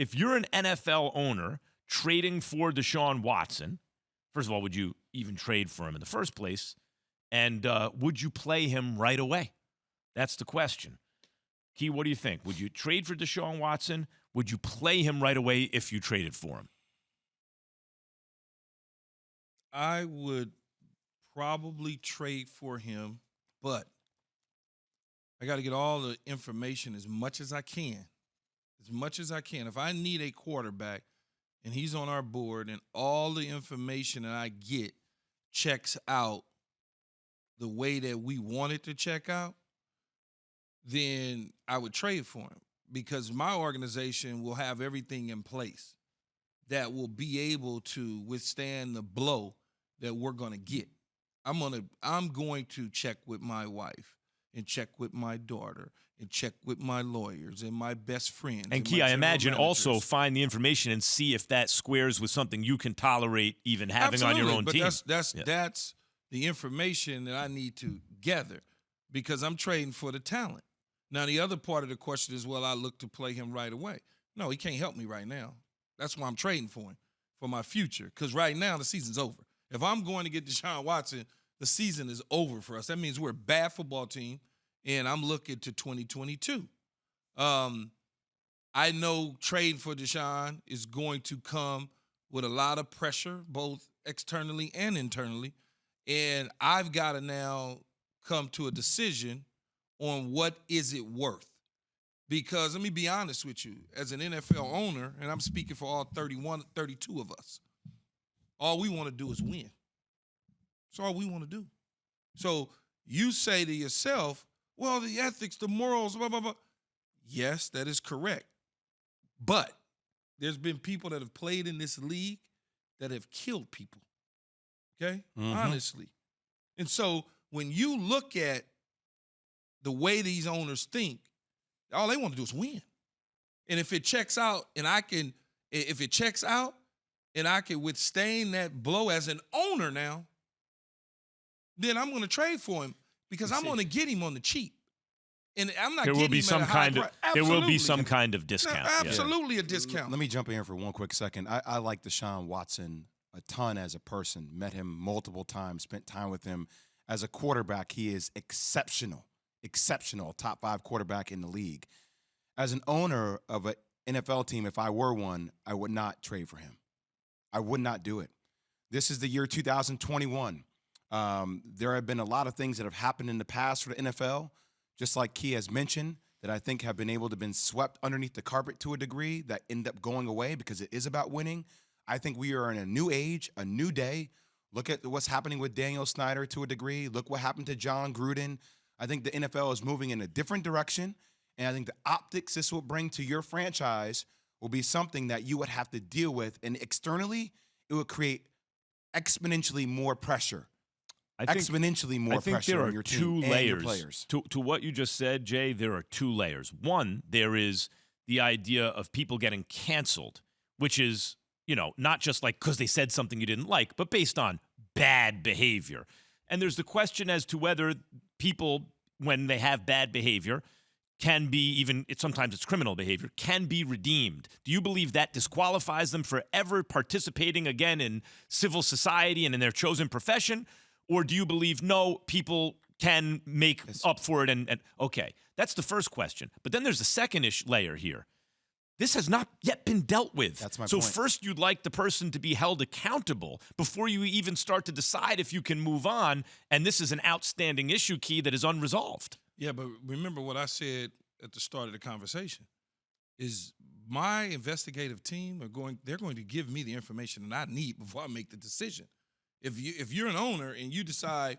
if you're an NFL owner trading for Deshaun Watson, first of all, would you even trade for him in the first place? And would you play him right away? That's the question. Key, what do you think? Would you trade for Deshaun Watson? Would you play him right away if you traded for him? I would probably trade for him, but I got to get all the information as much as I can. As much as I can. If I need a quarterback and he's on our board and all the information that I get checks out the way that we want it to check out, then I would trade for him because my organization will have everything in place that will be able to withstand the blow that we're going to get. I'm going to check with my wife and check with my daughter and check with my lawyers and my best friends. And Key, I imagine also find the information and see if that squares with something you can tolerate even having on your own team. That's the information that I need to gather because I'm trading for the talent. Now, the other part of the question is, well, I look to play him right away. No, he can't help me right now. That's why I'm trading for him, for my future, because right now the season's over. If I'm going to get Deshaun Watson, the season is over for us. That means we're a bad football team, and I'm looking to 2022. I know trading for Deshaun is going to come with a lot of pressure, both externally and internally, and I've got to now come to a decision on what is it worth. Because let me be honest with you, as an NFL owner, and I'm speaking for all 31, 32 of us, all we want to do is win. That's all we want to do. So you say to yourself, well, the ethics, the morals, blah, blah, blah. Yes, that is correct. But there's been people that have played in this league that have killed people, okay? Honestly. And so when you look at the way these owners think, all they want to do is win. And if it checks out and I can withstand that blow as an owner now, then I'm going to trade for him because I'm going to get him on the cheap. And I'm not there will be some kind of there will be some Absolutely. kind of discount. Absolutely a discount. Let me jump in here for one quick second. I like Deshaun Watson a ton as a person. Met him multiple times, spent time with him. As a quarterback, he is exceptional. Top 5 quarterback in the league. As an owner of an NFL team, if I were one, I would not trade for him. I would not do it. This is the year 2021. There have been a lot of things that have happened in the past for the NFL, just like Key has mentioned, that I think have been able to been swept underneath the carpet to a degree that end up going away because it is about winning. I think we are in a new age, a new day. Look at what's happening with Daniel Snyder to a degree. Look what happened to John Gruden. I think the NFL is moving in a different direction, and I think the optics this will bring to your franchise will be something that you would have to deal with, and externally, it would create exponentially more pressure. I think there are two layers to what you just said, Jay. There are 2 layers. One, there is the idea of people getting canceled, which is, not just like because they said something you didn't like, but based on bad behavior. And there's the question as to whether people, when they have bad behavior, can be sometimes it's criminal behavior, can be redeemed. Do you believe that disqualifies them for ever participating again in civil society and in their chosen profession? Or do you believe, no, people can make up for it? And okay, that's the first question. But then there's the second layer here. This has not yet been dealt with. That's my point. So first you'd like the person to be held accountable before you even start to decide if you can move on. And this is an outstanding issue, Key, that is unresolved. Yeah, but remember what I said at the start of the conversation is my investigative team they're going to give me the information that I need before I make the decision. If you're an owner and you decide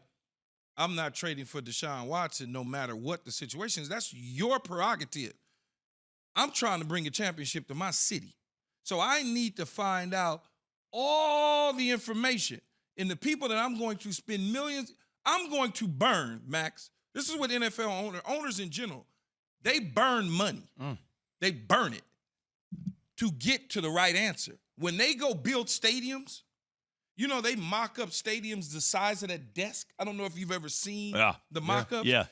I'm not trading for Deshaun Watson no matter what the situation is, that's your prerogative. I'm trying to bring a championship to my city. So I need to find out all the information. And the people that I'm going to spend millions, I'm going to burn, Max. This is what NFL owners in general, they burn money. They burn it to get to the right answer. When they go build stadiums, they mock up stadiums the size of that desk. I don't know if you've ever seen the mock-ups. Yeah.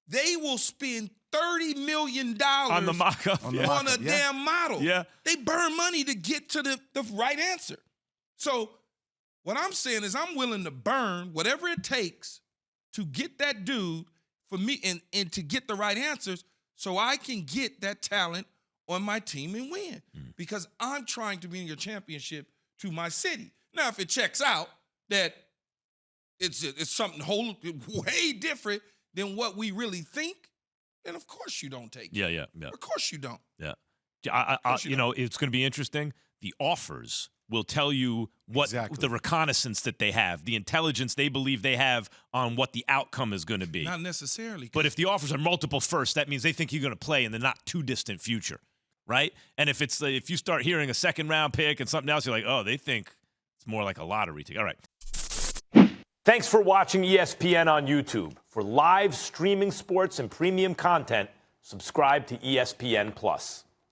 They will spend $30 million on the mock-up. on a damn model. Yeah. They burn money to get to the right answer. So what I'm saying is I'm willing to burn whatever it takes to get that dude for me and to get the right answers so I can get that talent on my team and win. Because I'm trying to bring a championship to my city. Now, if it checks out that it's something way different than what we really think, then of course you don't take it. Yeah. Of course you don't. Yeah. You know, it's going to be interesting. The offers will tell you what the reconnaissance that they have, the intelligence they believe they have on what the outcome is going to be. Not necessarily. But if the offers are multiple first, that means they think you're going to play in the not too distant future, right? And if you start hearing a second round pick and something else, you're like, oh, they think it's more like a lottery ticket. All right. Thanks for watching ESPN on YouTube. For live streaming sports and premium content, subscribe to ESPN+.